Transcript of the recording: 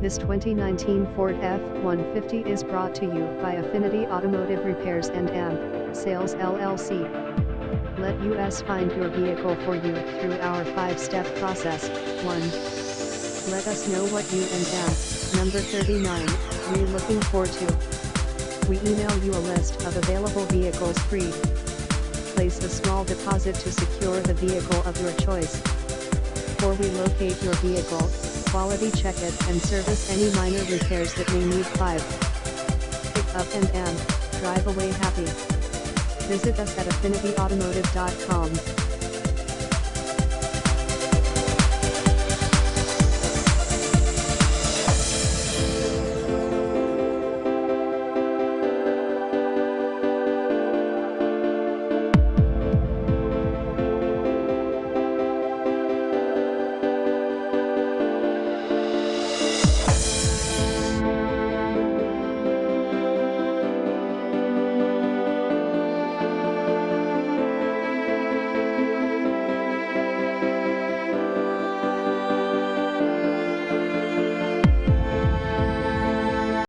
This 2019 Ford F-150 is brought to you by Affinity Automotive Repairs and AM Sales LLC. Let us find your vehicle for you through our 5-step process. 1. Let us know what you and AM number 39 we're looking for to. We email you a list of available vehicles free. Place a small deposit to secure the vehicle of your choice. 4. We locate your vehicle, quality check it and service any minor repairs that may need. 5. Pick up and drive away happy. Visit us at affinityautomotive.com.